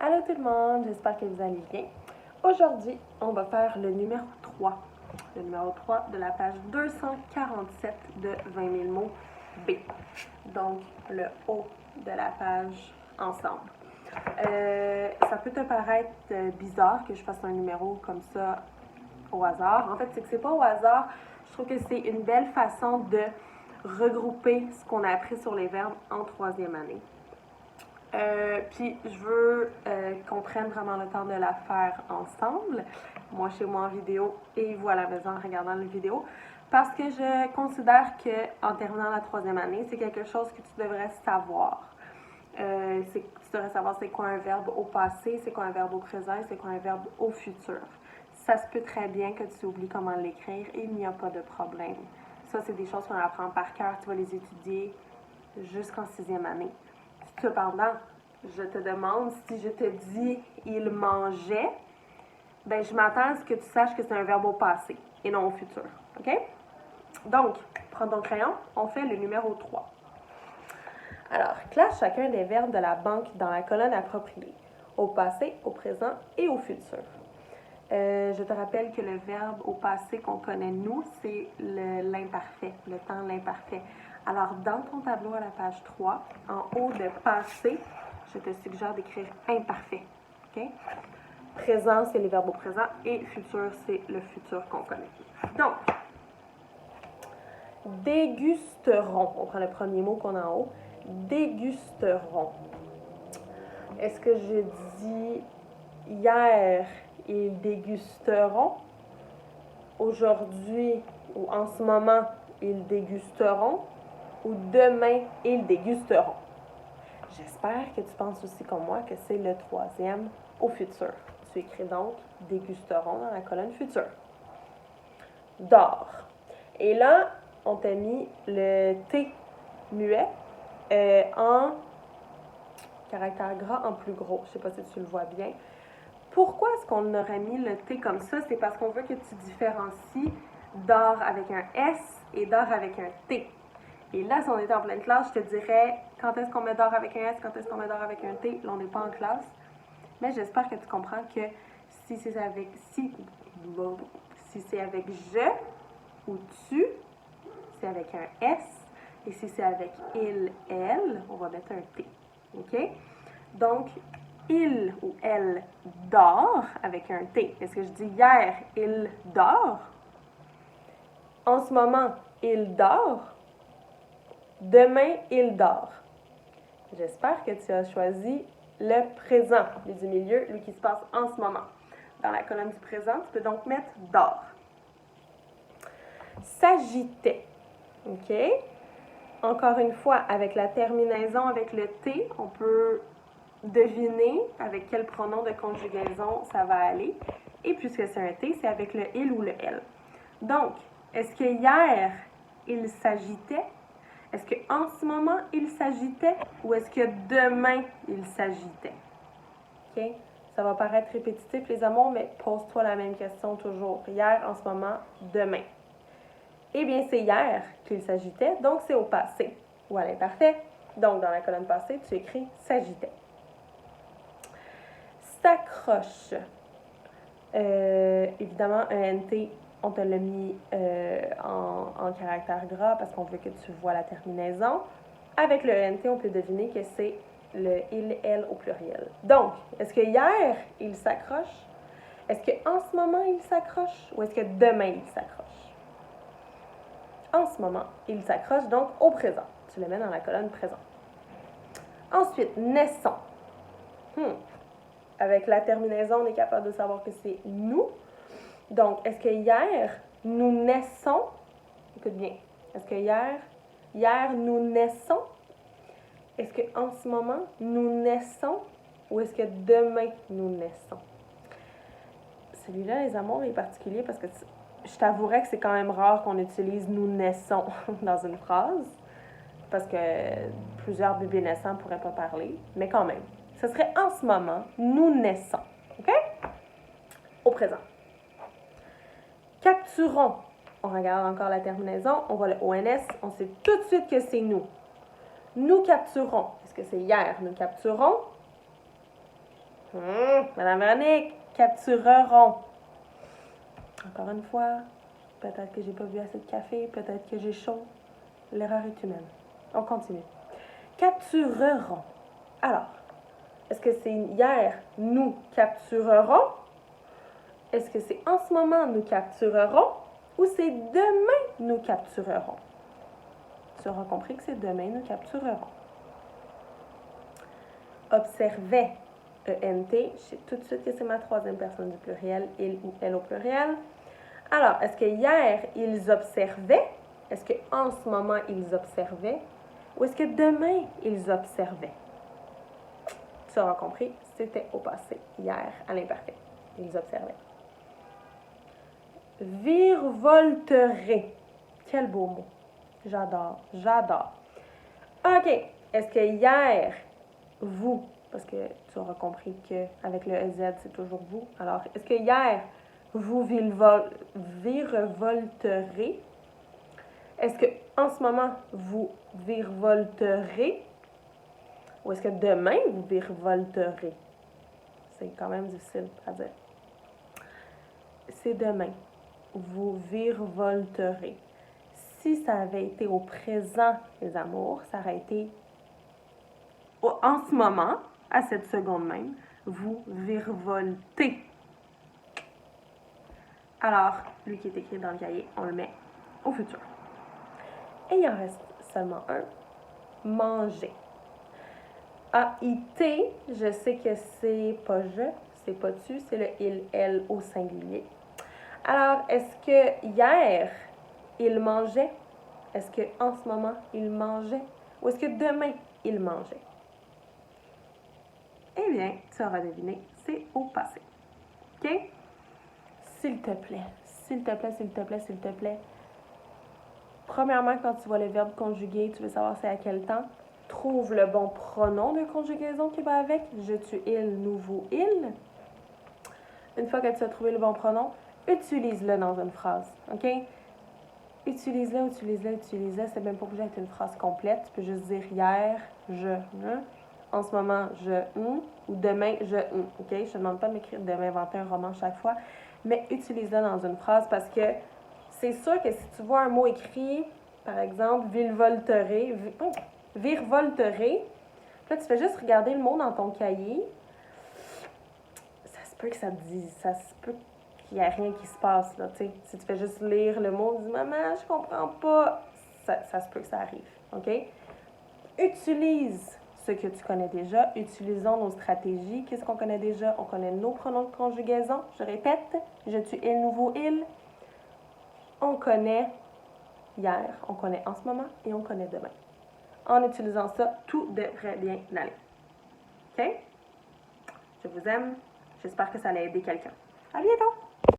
Allô tout le monde, j'espère que vous allez bien. Aujourd'hui, on va faire le numéro 3. Le numéro 3 de la page 247 de 20 000 mots B. Donc, le haut de la page ensemble. Ça peut te paraître bizarre que je fasse un numéro comme ça au hasard. En fait, c'est que c'est pas au hasard. Je trouve que c'est une belle façon de regrouper ce qu'on a appris sur les verbes en troisième année. Puis je veux qu'on prenne vraiment le temps de la faire ensemble, moi chez moi en vidéo et vous à la maison en regardant la vidéo, parce que je considère qu'en terminant la troisième année, c'est quelque chose que tu devrais savoir. Tu devrais savoir c'est quoi un verbe au passé, c'est quoi un verbe au présent, c'est quoi un verbe au futur. Ça se peut très bien que tu oublies comment l'écrire et il n'y a pas de problème. Ça, c'est des choses qu'on apprend par cœur, tu vas les étudier jusqu'en sixième année. Cependant, je te demande, si je te dis « il mangeait », ben je m'attends à ce que tu saches que c'est un verbe au passé et non au futur. OK? Donc, prends ton crayon, on fait le numéro 3. Alors, classe chacun des verbes de la banque dans la colonne appropriée, au passé, au présent et au futur. Je te rappelle que le verbe au passé qu'on connaît, nous, c'est l'imparfait, le temps l'imparfait. Alors, dans ton tableau à la page 3, en haut de passé, je te suggère d'écrire imparfait. OK? Présent, c'est les verbes au présent et futur, c'est le futur qu'on connaît. Donc, dégusteront. On prend le premier mot qu'on a en haut. Dégusteront. Est-ce que je dis hier, ils dégusteront? Aujourd'hui ou en ce moment, ils dégusteront? Ou demain, ils dégusteront? J'espère que tu penses aussi comme moi que c'est le troisième au futur. Tu écris donc dégusteront dans la colonne futur. D'or. Et là, on t'a mis le T muet en caractère gras en plus gros. Je ne sais pas si tu le vois bien. Pourquoi est-ce qu'on aurait mis le T comme ça? C'est parce qu'on veut que tu différencies d'or avec un S et d'or avec un T. Et là, si on était en pleine classe, je te dirais quand est-ce qu'on met d'or avec un S, quand est-ce qu'on met d'or avec un T. Là, on n'est pas en classe. Mais j'espère que tu comprends que si c'est avec je ou tu, c'est avec un S. Et si c'est avec il, elle, on va mettre un T. OK? Donc, il ou elle dort avec un T. Est-ce que je dis hier, il dort? En ce moment, il dort? Demain, il dort. J'espère que tu as choisi le présent, lui du milieu, lui qui se passe en ce moment. Dans la colonne du présent, tu peux donc mettre dort. S'agitait. OK? Encore une fois, avec la terminaison avec le T, on peut deviner avec quel pronom de conjugaison ça va aller. Et puisque c'est un T, c'est avec le il ou le elle. Donc, est-ce que hier, il s'agitait? Est-ce qu'en ce moment, il s'agitait? Ou est-ce que demain, il s'agitait? OK? Ça va paraître répétitif, les amours, mais pose-toi la même question toujours. Hier, en ce moment, demain. Eh bien, c'est hier qu'il s'agitait, donc c'est au passé ou à l'imparfait. Donc, dans la colonne passée, tu écris s'agitait. S'accroche. Évidemment, un NT, on te l'a mis en caractère gras parce qu'on veut que tu vois la terminaison. Avec le NT, on peut deviner que c'est le il, elle au pluriel. Donc, est-ce que hier, il s'accroche? Est-ce qu'en ce moment, il s'accroche? Ou est-ce que demain, il s'accroche? En ce moment, il s'accroche donc au présent. Tu le mets dans la colonne présent. Ensuite, naissons. Avec la terminaison, on est capable de savoir que c'est nous. Donc, est-ce que hier, nous naissons? Écoute bien. Est-ce que hier, nous naissons? Est-ce qu'en ce moment, nous naissons? Ou est-ce que demain, nous naissons? Celui-là, les amours, est particulier parce que je t'avouerais que c'est quand même rare qu'on utilise « nous naissons » dans une phrase, parce que plusieurs bébés naissants ne pourraient pas parler, mais quand même. Ce serait « en ce moment, nous naissons ». OK? Au présent. Capturons. On regarde encore la terminaison, on voit le ONS, on sait tout de suite que c'est nous. Nous capturons. Est-ce que c'est hier? Nous capturons. Madame Véronique, captureront. Encore une fois, peut-être que j'ai pas bu assez de café, peut-être que j'ai chaud. L'erreur est humaine. On continue. Captureront. Alors, est-ce que c'est hier, nous capturerons? Est-ce que c'est en ce moment, nous capturerons? Ou c'est demain, nous capturerons? Tu auras compris que c'est demain, nous capturerons. Observait, ENT, je sais tout de suite que c'est ma troisième personne du pluriel, il ou elle au pluriel. Alors, est-ce que hier, ils observaient? Est-ce qu'en ce moment, ils observaient? Ou est-ce que demain, ils observaient? Tu auras compris, c'était au passé, hier, à l'imparfait. Ils observaient. Virevolterait. Quel beau mot. J'adore, j'adore. OK. Est-ce que hier, vous, parce que tu auras compris qu'avec le EZ, c'est toujours vous. Alors, est-ce que hier, vous virevolterez? Est-ce que en ce moment, vous virevolterez? Ou est-ce que demain, vous virevolterez? C'est quand même difficile à dire. C'est demain. Vous virevolterez. Si ça avait été au présent, les amours, ça aurait été en ce moment, à cette seconde même, vous virevoltez. Alors, lui qui est écrit dans le cahier, on le met au futur. Et il en reste seulement un. Manger. A-I-T, je sais que c'est pas je, c'est pas tu, c'est le il, elle au singulier. Alors, est-ce que hier, il mangeait? Est-ce qu'en ce moment, il mangeait? Ou est-ce que demain, il mangeait? Eh bien, tu auras deviné, c'est au passé. OK? S'il te plaît, s'il te plaît, s'il te plaît, s'il te plaît. Premièrement, quand tu vois le verbe conjugué, tu veux savoir c'est à quel temps. Trouve le bon pronom de conjugaison qui va avec. Je, tu, il, nous, vous, il. Une fois que tu as trouvé le bon pronom, utilise-le dans une phrase. OK? Utilise-le, utilise-le, utilise-le. C'est même pas obligé d'être une phrase complète. Tu peux juste dire hier, je, en ce moment, je, ou demain, je, OK? Je ne te demande pas de m'inventer un roman chaque fois, mais utilise-le dans une phrase parce que c'est sûr que si tu vois un mot écrit, par exemple, virevolterer, là, tu fais juste regarder le mot dans ton cahier. Ça se peut que ça te dise, ça se peut qu'il n'y a rien qui se passe, là, tu sais. Si tu fais juste lire le mot, dis « Maman, je comprends pas », ça se peut que ça arrive, OK? Utilise ce que tu connais déjà. Utilisons nos stratégies. Qu'est-ce qu'on connaît déjà? On connaît nos pronoms de conjugaison. Je répète, je, tu, il, nous, vous, il. On connaît hier, on connaît en ce moment et on connaît demain. En utilisant ça, tout devrait bien aller. OK? Je vous aime. J'espère que ça allait aider quelqu'un. À bientôt!